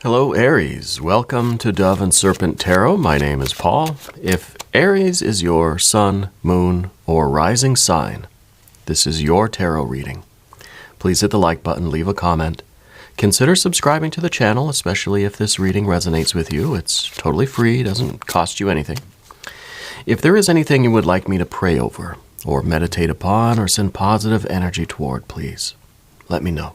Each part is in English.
Hello, Aries. Welcome to Dove and Serpent Tarot. My name is Paul. If Aries is your sun, moon, or rising sign, this is your tarot reading. Please hit the like button, leave a comment. Consider subscribing to the channel, especially if this reading resonates with you. It's totally free, doesn't cost you anything. If there is anything you would like me to pray over, or meditate upon, or send positive energy toward, please let me know.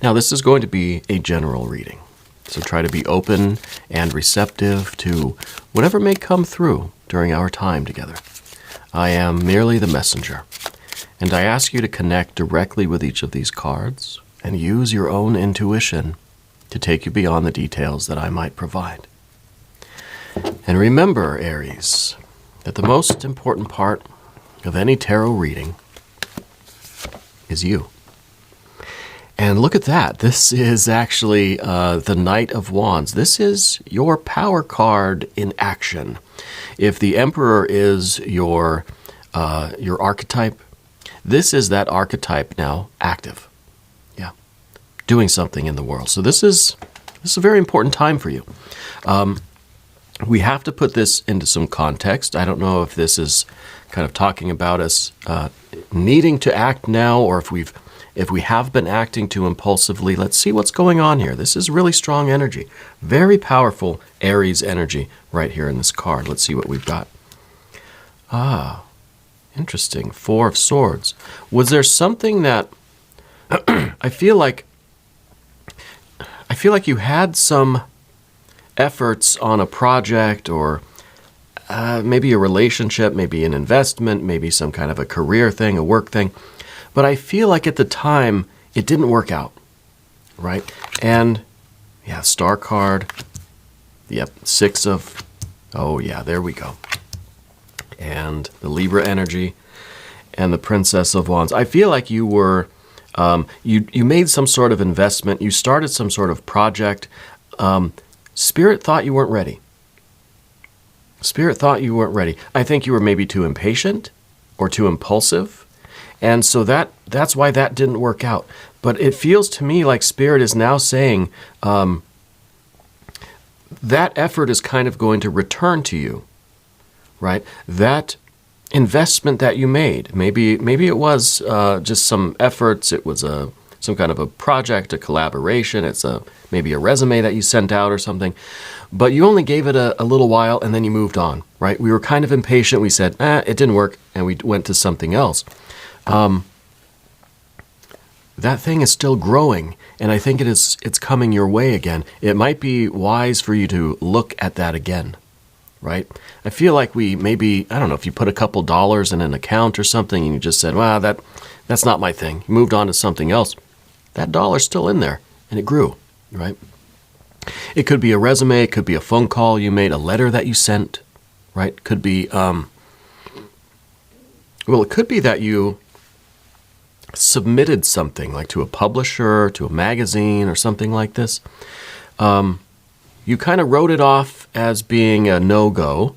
Now, this is going to be a general reading, so try to be open and receptive to whatever may come through during our time together. I am merely the messenger, and I ask you to connect directly with each of these cards and use your own intuition to take you beyond the details that I might provide. And remember, Aries, that the most important part of any tarot reading is you. And look at that. This is actually the Knight of Wands. This is your power card in action. If the Emperor is your archetype, this is that archetype now active. Yeah, doing something in the world. So this is a very important time for you. We have to put this into some context. I don't know if this is kind of talking about us needing to act now, or if we have been acting too impulsively. Let's see what's going on here. This is really strong energy. Very powerful Aries energy right here in this card. Let's see what we've got. Ah, interesting. Four of Swords. Was there something that I feel like you had some efforts on a project, or maybe a relationship, maybe an investment, maybe some kind of a career thing, a work thing. But I feel like at the time, it didn't work out, right? And, yeah, Star card. Yep, oh yeah, there we go. And the Libra energy and the Princess of Wands. I feel like you were, you made some sort of investment. You started some sort of project. Spirit thought you weren't ready. Spirit thought you weren't ready. I think you were maybe too impatient or too impulsive. And so that's why that didn't work out. But it feels to me like Spirit is now saying that effort is kind of going to return to you, right? That investment that you made, maybe it was just some efforts. It was some kind of a project, a collaboration. It's maybe a resume that you sent out or something. But you only gave it a little while, and then you moved on, right? We were kind of impatient. We said, it didn't work, and we went to something else. That thing is still growing, and I think it's coming your way again. It might be wise for you to look at that again, right? I feel like I don't know, if you put a couple dollars in an account or something and you just said, well, that's not my thing. You moved on to something else. That dollar's still in there, and it grew, right? It could be a resume, it could be a phone call you made, a letter that you sent, right? It could be, it could be that you submitted something, like to a publisher, to a magazine, or something like this. You kind of wrote it off as being a no-go,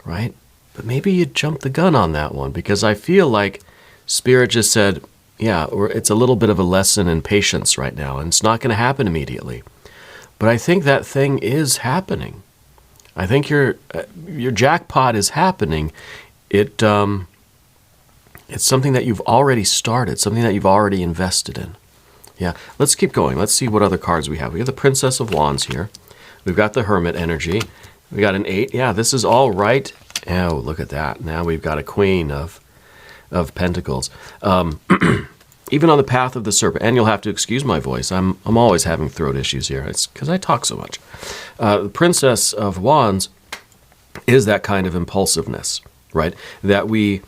right? But maybe you jumped the gun on that one, because I feel like Spirit just said, yeah, it's a little bit of a lesson in patience right now, and it's not going to happen immediately. But I think that thing is happening. I think your jackpot is happening. It's something that you've already started, something that you've already invested in. Yeah, let's keep going. Let's see what other cards we have. We have the Princess of Wands here. We've got the Hermit energy. We got an 8. Yeah, this is all right. Oh, look at that. Now we've got a Queen of Pentacles. Even on the path of the Serpent, and you'll have to excuse my voice. I'm always having throat issues here. It's because I talk so much. The Princess of Wands is that kind of impulsiveness, right? That we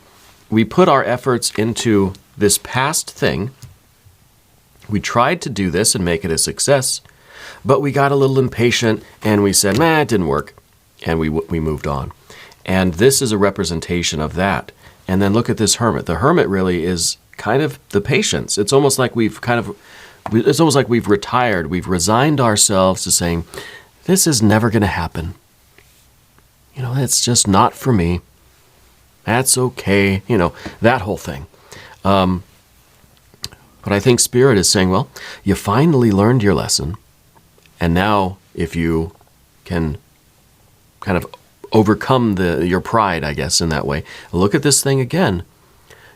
put our efforts into this past thing. We tried to do this and make it a success, but we got a little impatient and we said, it didn't work, and we moved on. And this is a representation of that. And then look at this Hermit. The Hermit really is kind of the patience. It's almost like we've retired. We've resigned ourselves to saying, this is never going to happen. It's just not for me. That's okay. That whole thing. But I think Spirit is saying, well, you finally learned your lesson. And now, if you can kind of overcome your pride, I guess, in that way, look at this thing again,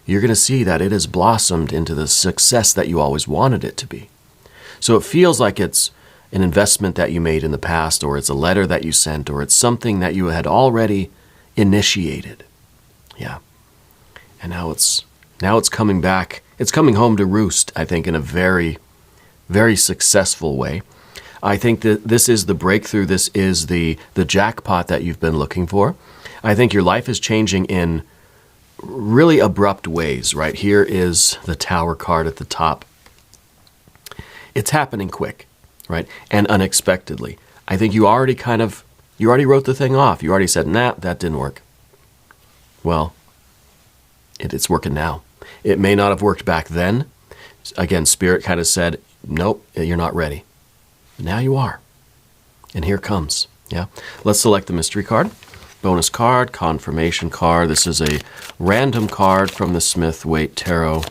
you're going to see that it has blossomed into the success that you always wanted it to be. So it feels like it's an investment that you made in the past, or it's a letter that you sent, or it's something that you had already initiated. Yeah. And now it's coming back. It's coming home to roost, I think, in a very, very successful way. I think that this is the breakthrough. This is the jackpot that you've been looking for. I think your life is changing in really abrupt ways, right? Here is the Tower card at the top. It's happening quick, right? And unexpectedly. I think you already wrote the thing off. You already said, nah, that didn't work. Well, it's working now. It may not have worked back then. Again, Spirit kind of said, nope, you're not ready. Now you are. And here it comes. Yeah. Let's select the mystery card. Bonus card, confirmation card. This is a random card from the Smith-Waite Tarot.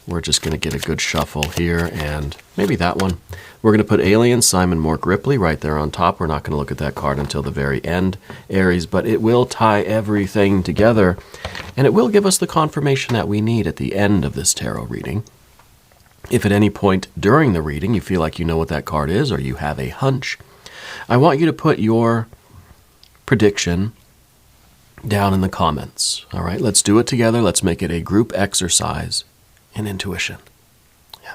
We're just going to get a good shuffle here, and maybe that one. We're going to put Alien Simon Mork Ripley right there on top. We're not going to look at that card until the very end, Aries, but it will tie everything together, and it will give us the confirmation that we need at the end of this tarot reading. If at any point during the reading you feel like you know what that card is, or you have a hunch, I want you to put your prediction down in the comments. All right, let's do it together. Let's make it a group exercise in intuition. Yeah.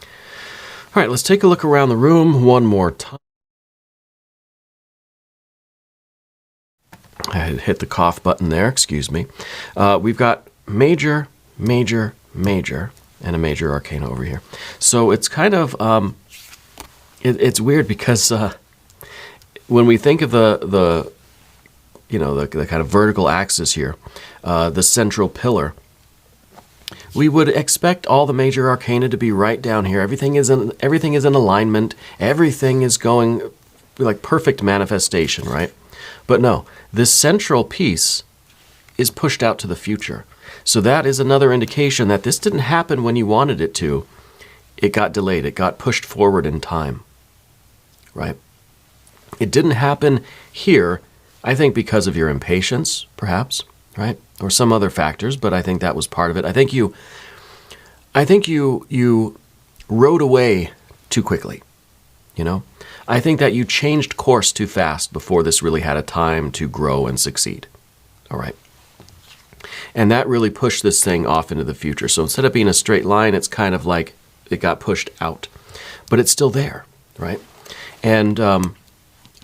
All right, let's take a look around the room one more time. I hit the cough button there, excuse me. We've got major, major, major, and a major arcana over here. So it's kind of, it's weird because when we think of the kind of vertical axis here, the central pillar, we would expect all the major arcana to be right down here. Everything is in alignment. Everything is going like perfect manifestation, right? But no, this central piece is pushed out to the future. So that is another indication that this didn't happen when you wanted it to. It got delayed. It got pushed forward in time, right? It didn't happen here, I think, because of your impatience, perhaps, right? Or some other factors, but I think that was part of it. I think you rode away too quickly, you know? I think that you changed course too fast before this really had a time to grow and succeed, all right? And that really pushed this thing off into the future. So instead of being a straight line, it's kind of like it got pushed out. But it's still there, right? And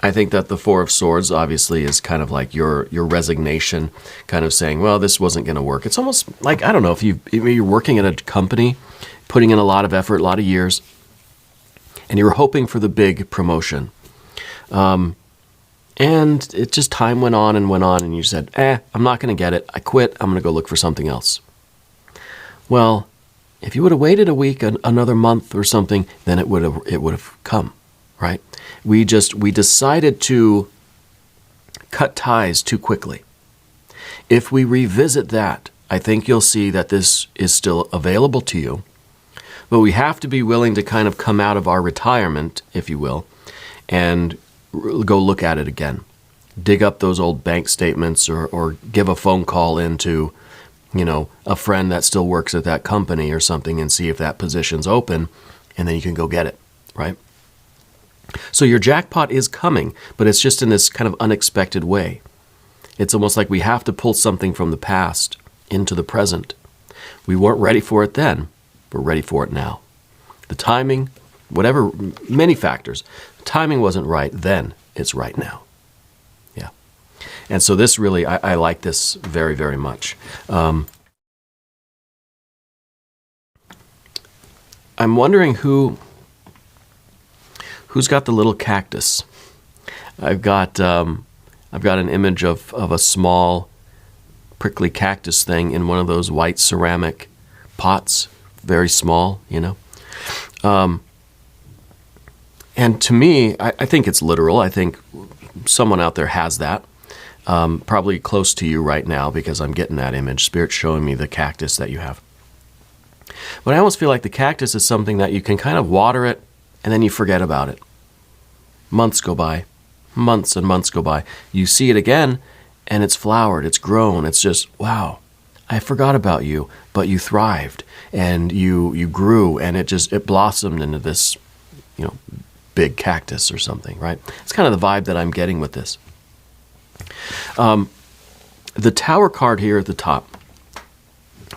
I think that the Four of Swords obviously is kind of like your resignation, kind of saying, well, this wasn't going to work. It's almost like, I don't know, if you're working at a company, putting in a lot of effort, a lot of years, and you were hoping for the big promotion. And it just time went on, and you said, I'm not going to get it. I quit. I'm going to go look for something else. Well, if you would have waited a week, another month or something, then it would have come, right? We decided to cut ties too quickly. If we revisit that, I think you'll see that this is still available to you, but we have to be willing to kind of come out of our retirement, if you will, and go look at it again. Dig up those old bank statements or give a phone call into, a friend that still works at that company or something and see if that position's open, and then you can go get it, right? So your jackpot is coming, but it's just in this kind of unexpected way. It's almost like we have to pull something from the past into the present. We weren't ready for it then. We're ready for it now. The timing, whatever, many factors. The timing wasn't right then. It's right now. Yeah. And so this really, I like this very, very much. I'm wondering who's got the little cactus. I've got an image of a small prickly cactus thing in one of those white ceramic pots, very small, And to me, I think it's literal. I think someone out there has that, probably close to you right now, because I'm getting that image. Spirit's showing me the cactus that you have. But I almost feel like the cactus is something that you can kind of water it, and then you forget about it, Months go by. Months and months go by. You see it again, and it's flowered, it's grown. It's just, wow, I forgot about you, but you thrived, and you grew, and it blossomed into this, big cactus or something, right? It's kind of the vibe that I'm getting with this. The Tower card here at the top,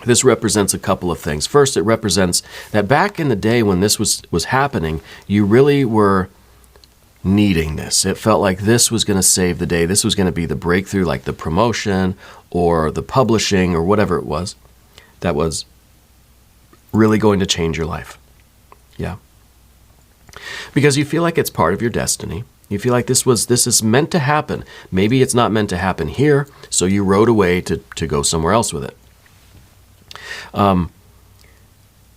this represents a couple of things. First, it represents that back in the day when this was happening, you really were needing this. It felt like this was going to save the day. This was going to be the breakthrough, like the promotion or the publishing or whatever it was that was really going to change your life. Yeah. Because you feel like it's part of your destiny. You feel like this is meant to happen. Maybe it's not meant to happen here, so you rode away to go somewhere else with it.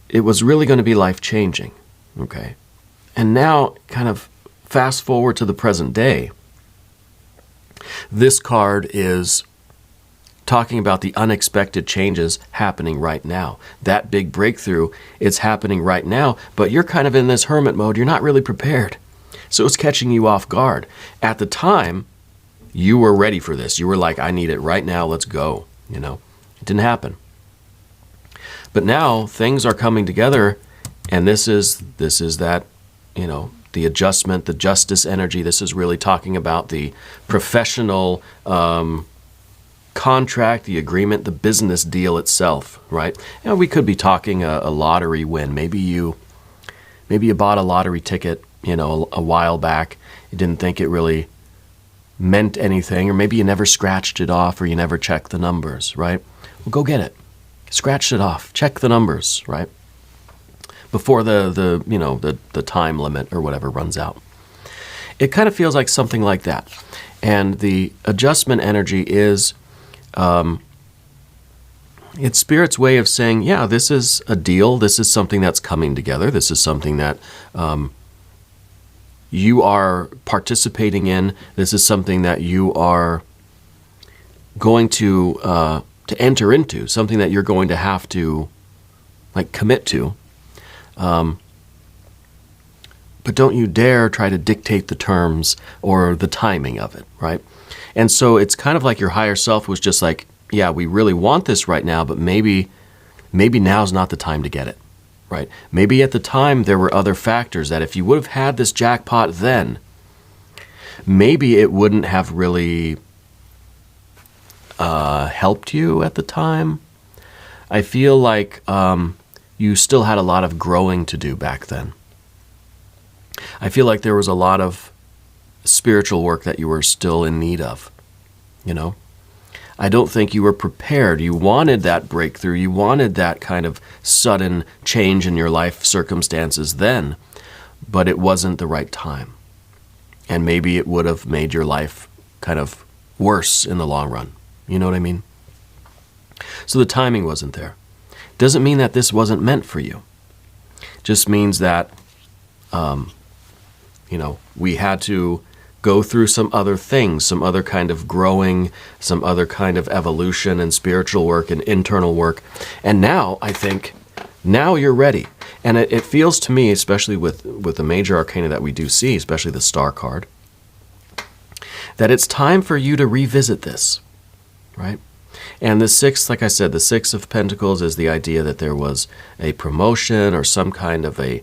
It was really going to be life-changing, okay? And now, kind of fast forward to the present day, this card is talking about the unexpected changes happening right now. That big breakthrough, it's happening right now, but you're kind of in this hermit mode. You're not really prepared. So it's catching you off guard. At the time, you were ready for this. You were like, I need it right now. Let's go. It didn't happen. But now things are coming together, and this is that, the adjustment, the justice energy. This is really talking about the professional contract, the agreement, the business deal itself, right? We could be talking a lottery win. Maybe you bought a lottery ticket, a while back. You didn't think it really meant anything, or maybe you never scratched it off, or you never checked the numbers, right? Well, go get it. Scratch it off. Check the numbers, right? Before the time limit or whatever runs out. It kind of feels like something like that. And the adjustment energy is it's Spirit's way of saying, yeah, this is a deal. This is something that's coming together. This is something that you are participating in. This is something that you are going to enter into, something that you're going to have to commit to. But don't you dare try to dictate the terms or the timing of it, right? And so it's kind of like your higher self was just like, yeah, we really want this right now, but maybe now's not the time to get it, right? Maybe at the time there were other factors that if you would have had this jackpot then, maybe it wouldn't have really helped you at the time. I feel like you still had a lot of growing to do back then. I feel like there was a lot of spiritual work that you were still in need of, I don't think you were prepared. You wanted that breakthrough. You wanted that kind of sudden change in your life circumstances then, but it wasn't the right time. And maybe it would have made your life kind of worse in the long run. You know what I mean? So the timing wasn't there. Doesn't mean that this wasn't meant for you. Just means that, we had to go through some other things, some other kind of growing, some other kind of evolution and spiritual work and internal work. And now, I think, now you're ready. And it feels to me, especially with the major arcana that we do see, especially the Star card, that it's time for you to revisit this, right? And the sixth, like I said, the Six of Pentacles is the idea that there was a promotion or some kind of a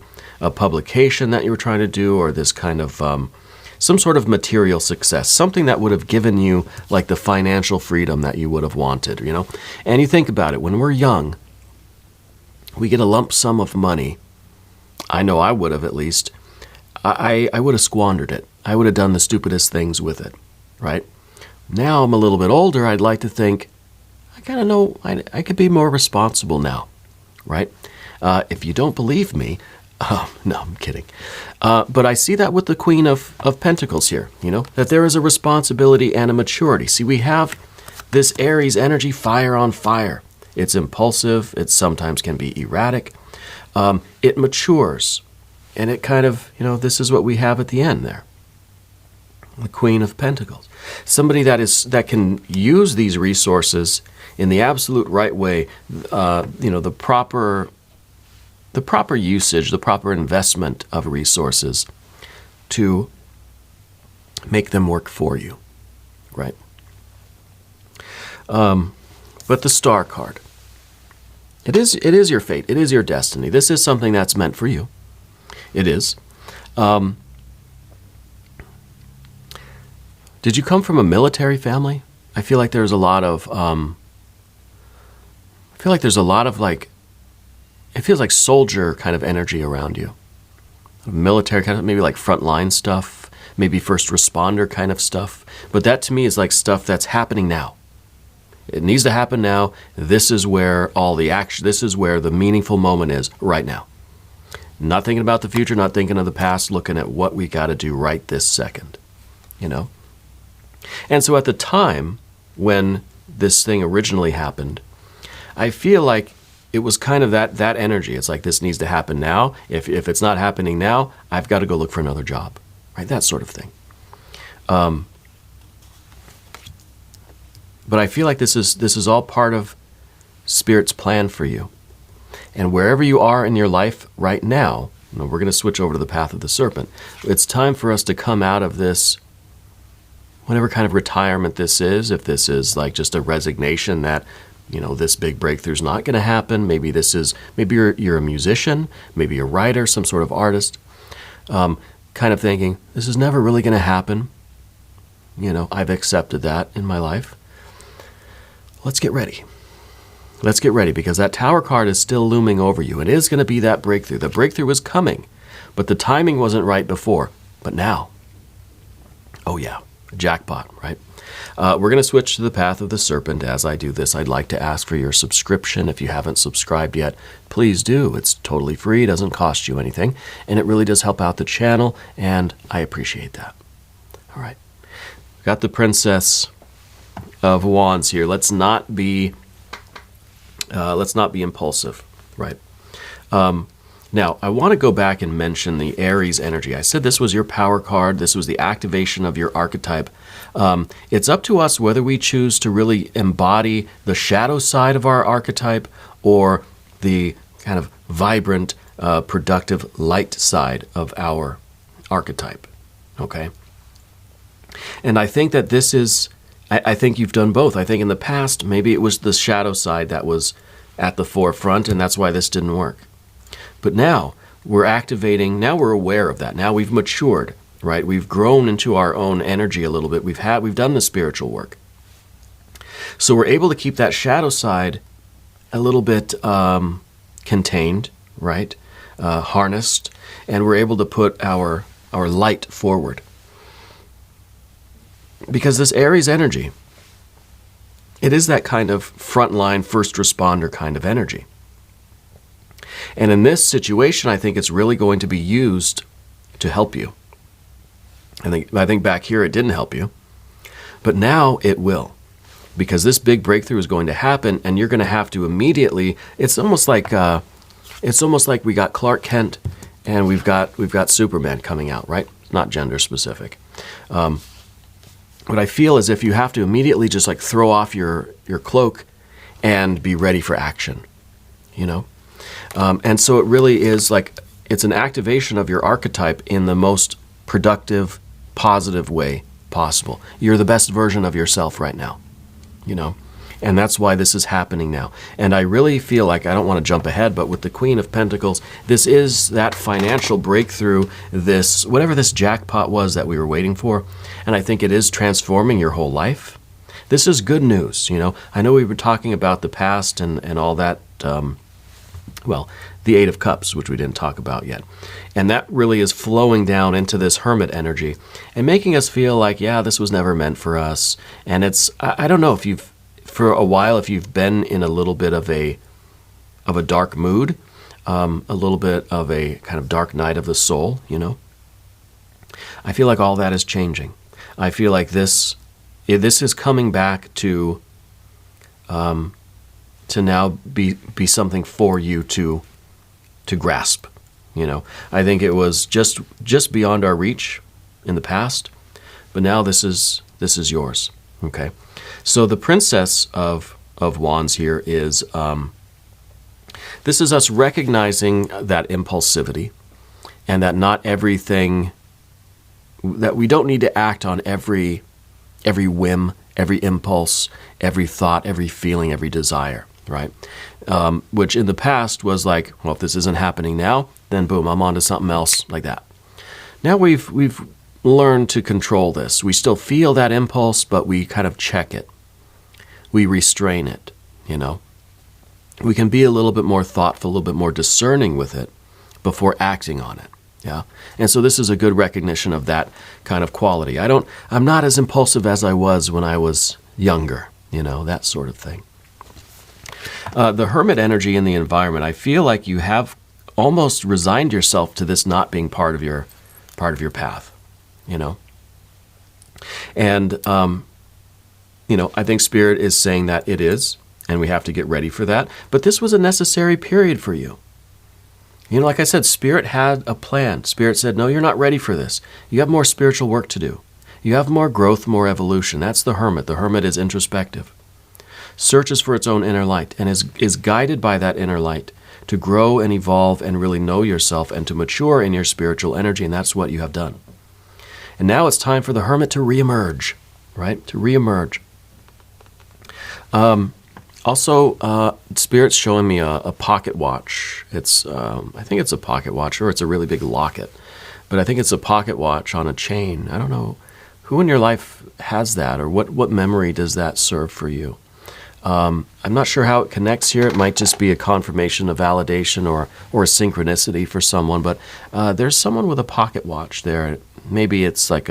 publication that you were trying to do, or this kind of some sort of material success, something that would have given you like the financial freedom that you would have wanted, And you think about it, when we're young, we get a lump sum of money. I know I would have, at least. I would have squandered it. I would have done the stupidest things with it, right? Now I'm a little bit older. I'd like to think, I kind of know I could be more responsible now, right? If you don't believe me, no, I'm kidding. But I see that with the Queen of Pentacles here, that there is a responsibility and a maturity. See, we have this Aries energy, fire on fire. It's impulsive. It sometimes can be erratic. It matures. And it kind of, this is what we have at the end there. The Queen of Pentacles. Somebody that can use these resources in the absolute right way, the proper usage, the proper investment of resources to make them work for you, right? But the Star card, it is your fate. It is your destiny. This is something that's meant for you. It is. Did you come from a military family? I feel like there's a lot of, like, it feels like soldier kind of energy around you. Military kind of, maybe like frontline stuff, maybe first responder kind of stuff. But that to me is like stuff that's happening now. It needs to happen now. This is where all the action, this is where the meaningful moment is right now. Not thinking about the future, not thinking of the past, looking at what we got to do right this second, you know? And so at the time when this thing originally happened, I feel like it was kind of that energy. It's like, this needs to happen now. If it's not happening now, I've got to go look for another job, right? That sort of thing. But I feel like this is all part of Spirit's plan for you. And wherever you are in your life right now, we're going to switch over to the path of the serpent. It's time for us to come out of this, whatever kind of retirement this is, if this is like just a resignation that, you know, this big breakthrough's not going to happen. Maybe you're a musician, maybe a writer, some sort of artist, kind of thinking, this is never really going to happen. You know, I've accepted that in my life. Let's get ready. Let's get ready, because that Tower card is still looming over you. It is going to be that breakthrough. The breakthrough is coming, but the timing wasn't right before. But now, oh yeah, jackpot, right? We're going to switch to the path of the serpent. As I do this, I'd like to ask for your subscription. If you haven't subscribed yet, please do. It's totally free, doesn't cost you anything, and it really does help out the channel, and I appreciate that. All right. Got the Princess of Wands here. Let's not be impulsive, right? Now, I want to go back and mention the Aries energy. I said this was your power card. This was the activation of your archetype. It's up to us whether we choose to really embody the shadow side of our archetype or the kind of vibrant, productive light side of our archetype, okay? And I think that this is, I think you've done both. I think in the past, maybe it was the shadow side that was at the forefront, and that's why this didn't work. But now we're activating, now we're aware of that. Now we've matured, right? We've grown into our own energy a little bit. We've done the spiritual work. So we're able to keep that shadow side a little bit contained, right? Harnessed, and we're able to put our light forward. Because this Aries energy, it is that kind of frontline, first responder kind of energy. And in this situation, I think it's really going to be used to help you. I think back here it didn't help you, but now it will. Because this big breakthrough is going to happen, and you're going to have to immediately, it's almost like we got Clark Kent and we've got Superman coming out, right? It's not gender specific. What I feel is if you have to immediately just like throw off your cloak and be ready for action, you know? And so it really is like, it's an activation of your archetype in the most productive, positive way possible. You're the best version of yourself right now, you know? And that's why this is happening now. And I really feel like, I don't want to jump ahead, but with the Queen of Pentacles, this is that financial breakthrough, this, whatever this jackpot was that we were waiting for. And I think it is transforming your whole life. This is good news, you know. I know we were talking about the past and all that, well, the Eight of Cups, which we didn't talk about yet. And that really is flowing down into this Hermit energy and making us feel like, yeah, this was never meant for us. And it's, I don't know if you've, for a while, if you've been in a little bit of a dark mood, a little bit of a kind of dark night of the soul, you know, I feel like all that is changing. I feel like this is coming back to now be something for you to grasp, you know. I think it was just beyond our reach in the past, but now this is yours, okay? So the Princess of Wands here is, this is us recognizing that impulsivity and that not everything that we don't need to act on every whim, every impulse, every thought, every feeling, every desire, right? Which in the past was like, well, if this isn't happening now, then boom, I'm on to something else like that. Now we've learned to control this. We still feel that impulse, but we kind of check it. We restrain it, you know. We can be a little bit more thoughtful, a little bit more discerning with it before acting on it. Yeah. And so this is a good recognition of that kind of quality. I'm not as impulsive as I was when I was younger, you know, that sort of thing. The hermit energy in the environment, I feel like you have almost resigned yourself to this not being part of your path, you know. And, you know, I think Spirit is saying that it is, and we have to get ready for that. But this was a necessary period for you. You know, like I said, Spirit had a plan. Spirit said, no, you're not ready for this. You have more spiritual work to do. You have more growth, more evolution. That's the hermit. The hermit is introspective, searches for its own inner light, and is guided by that inner light to grow and evolve and really know yourself and to mature in your spiritual energy, and that's what you have done. And now it's time for the hermit to reemerge, right? To reemerge. Also, Spirit's showing me a pocket watch. It's, I think it's a pocket watch, or it's a really big locket. But I think it's a pocket watch on a chain. I don't know who in your life has that, or what memory does that serve for you. I'm not sure how it connects here. It might just be a confirmation, a validation, or a synchronicity for someone. But there's someone with a pocket watch there. Maybe it's like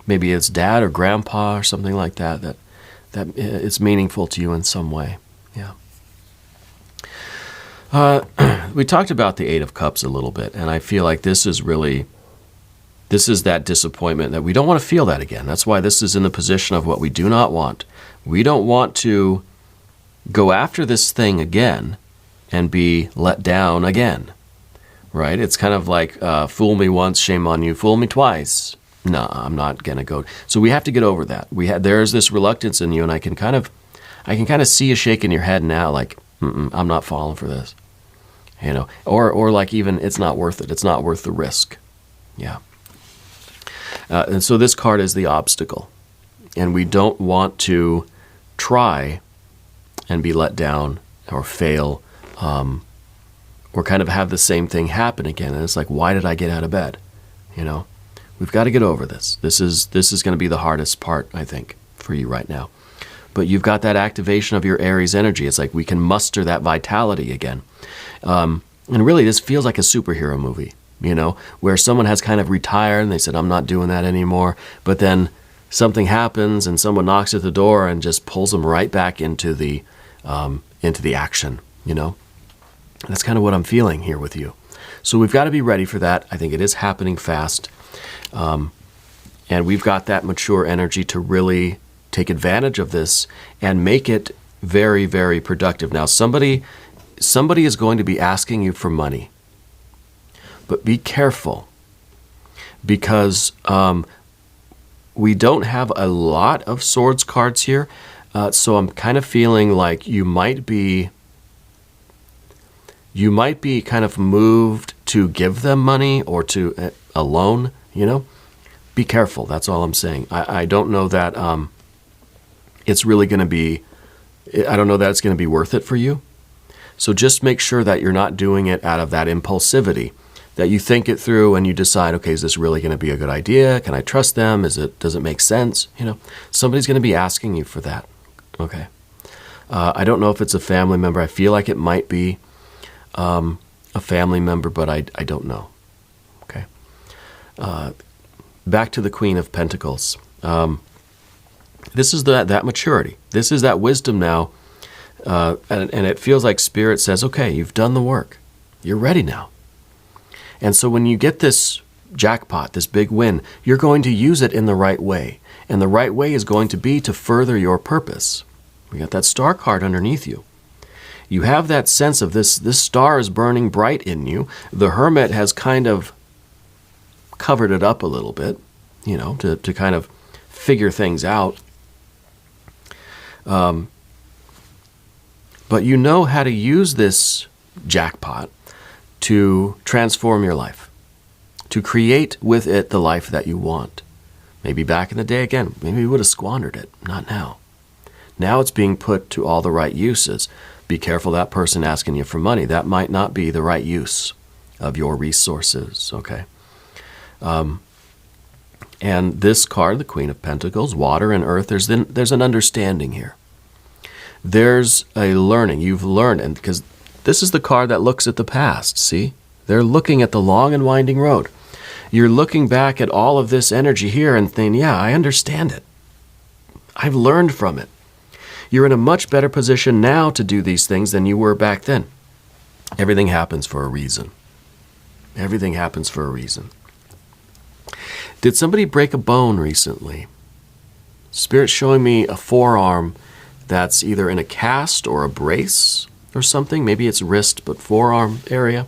maybe it's dad or grandpa or something like that. That it's meaningful to you in some way. Yeah. We talked about the Eight of Cups a little bit, and I feel like this is that disappointment that we don't want to feel that again. That's why this is in the position of what we do not want. We don't want to go after this thing again and be let down again, right? It's kind of like fool me once, shame on you, fool me twice. No, I'm not going to go. So we have to get over that. There's this reluctance in you, and I can kind of see you shaking your head now, like, I'm not falling for this, you know, or like even it's not worth it. It's not worth the risk. Yeah. And so this card is the obstacle, and we don't want to try and be let down or fail, or kind of have the same thing happen again. And it's like, why did I get out of bed? You know. We've got to get over this. This is going to be the hardest part, I think, for you right now. But you've got that activation of your Aries energy. It's like we can muster that vitality again. And really, this feels like a superhero movie, you know, where someone has kind of retired and they said, I'm not doing that anymore. But then something happens and someone knocks at the door and just pulls them right back into the action, you know. And that's kind of what I'm feeling here with you. So we've got to be ready for that. I think it is happening fast. And we've got that mature energy to really take advantage of this and make it very, very productive. Now, somebody is going to be asking you for money, but be careful because we don't have a lot of swords cards here. So I'm kind of feeling like you might be kind of moved to give them money or to a loan, you know. Be careful. That's all I'm saying. I don't know that it's really going to be, I don't know that it's going to be worth it for you. So just make sure that you're not doing it out of that impulsivity, that you think it through and you decide, okay, is this really going to be a good idea? Can I trust them? Does it make sense? You know, somebody's going to be asking you for that. Okay. I don't know if it's a family member. I feel like it might be a family member, but I don't know. Okay. Back to the Queen of Pentacles. This is that maturity. This is that wisdom now. And it feels like Spirit says, okay, you've done the work. You're ready now. And so when you get this jackpot, this big win, you're going to use it in the right way. And the right way is going to be to further your purpose. We got that star card underneath you. You have that sense of this star is burning bright in you. The Hermit has kind of covered it up a little bit, you know, to kind of figure things out. But you know how to use this jackpot to transform your life, to create with it the life that you want. Maybe back in the day, again, maybe you would have squandered it. Not now. Now it's being put to all the right uses. Be careful that person asking you for money. That might not be the right use of your resources, okay? And this card, the Queen of Pentacles, water and earth, there's an understanding here. There's a learning. You've learned, and because this is the card that looks at the past, see? They're looking at the long and winding road. You're looking back at all of this energy here and thinking, yeah, I understand it. I've learned from it. You're in a much better position now to do these things than you were back then. Everything happens for a reason. Everything happens for a reason. Did somebody break a bone recently? Spirit's showing me a forearm that's either in a cast or a brace or something. Maybe it's wrist, but forearm area.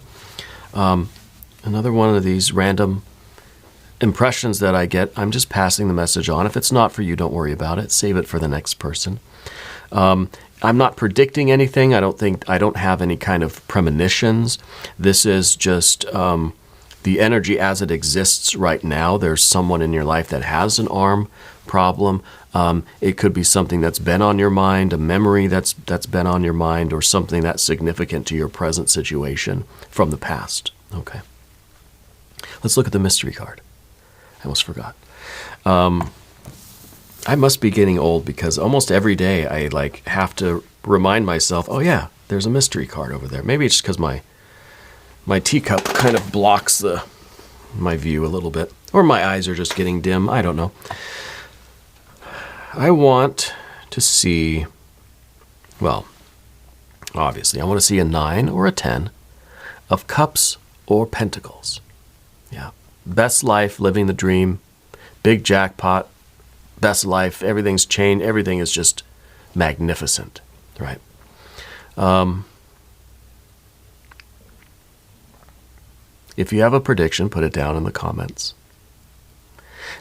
Another one of these random impressions that I get, I'm just passing the message on. If it's not for you, don't worry about it. Save it for the next person. I'm not predicting anything. I don't have any kind of premonitions. This is just the energy as it exists right now. There's someone in your life that has an arm problem. It could be something that's been on your mind, a memory that's been on your mind, or something that's significant to your present situation from the past. Okay. Let's look at the mystery card. I almost forgot. I must be getting old because almost every day I have to remind myself, oh yeah, there's a mystery card over there. Maybe it's just because my teacup kind of blocks my view a little bit. Or my eyes are just getting dim. I don't know. I want to see, well, obviously, I want to see a 9 or a 10 of cups or pentacles. Yeah. Best life, living the dream, big jackpot, best life, everything's changed, everything is just magnificent, right? If you have a prediction, put it down in the comments.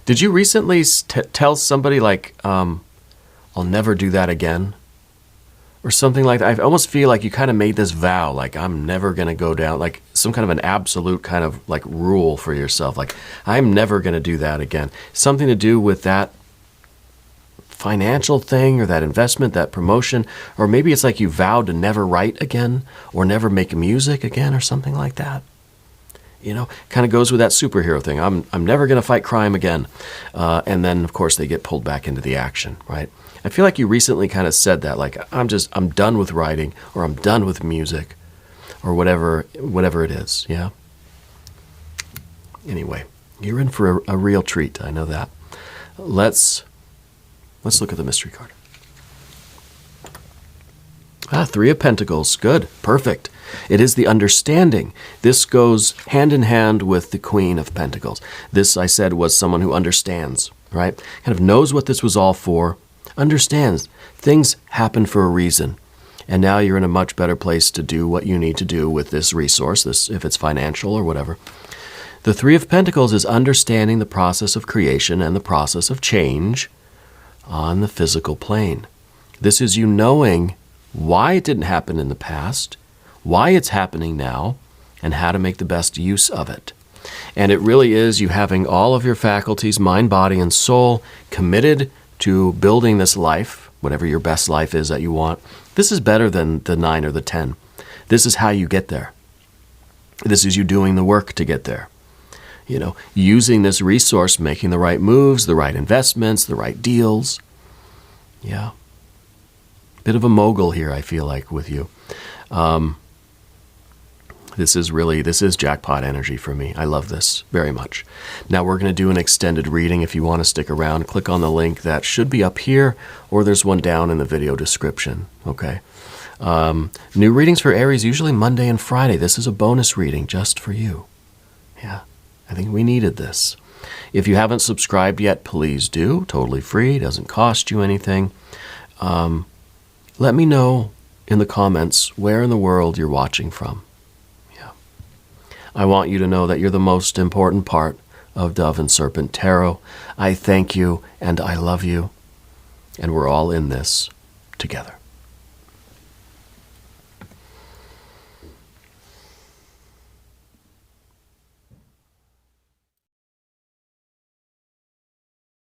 Did you recently tell somebody I'll never do that again? Or something like that? I almost feel like you kind of made this vow, I'm never going to go down, some kind of an absolute kind of rule for yourself. I'm never going to do that again. Something to do with that financial thing or that investment, that promotion, or maybe it's you vowed to never write again or never make music again or something like that. Kind of goes with that superhero thing. I'm never going to fight crime again. And then, of course, they get pulled back into the action, right? I feel like you recently kind of said that, I'm done with writing, or I'm done with music, or whatever it is, yeah? Anyway, you're in for a real treat, I know that. Let's look at the mystery card. 3 of Pentacles, good, perfect. It is the understanding. This goes hand in hand with the Queen of Pentacles. This, I said, was someone who understands, right? Kind of knows what this was all for, understands things happen for a reason. And now you're in a much better place to do what you need to do with this resource, if it's financial or whatever. The 3 of Pentacles is understanding the process of creation and the process of change on the physical plane. This is you knowing why it didn't happen in the past, why it's happening now, and how to make the best use of it. And it really is you having all of your faculties, mind, body, and soul, committed to building this life, whatever your best life is that you want. This is better than the 9 or the 10. This is how you get there. This is you doing the work to get there. Using this resource, making the right moves, the right investments, the right deals. Yeah. Bit of a mogul here, I feel like, with you. This is jackpot energy for me. I love this very much. Now we're going to do an extended reading. If you want to stick around, click on the link that should be up here, or there's one down in the video description. Okay. New readings for Aries, usually Monday and Friday. This is a bonus reading just for you. Yeah, I think we needed this. If you haven't subscribed yet, please do. Totally free. Doesn't cost you anything. Let me know in the comments where in the world you're watching from. I want you to know that you're the most important part of Dove and Serpent Tarot. I thank you and I love you, and we're all in this together.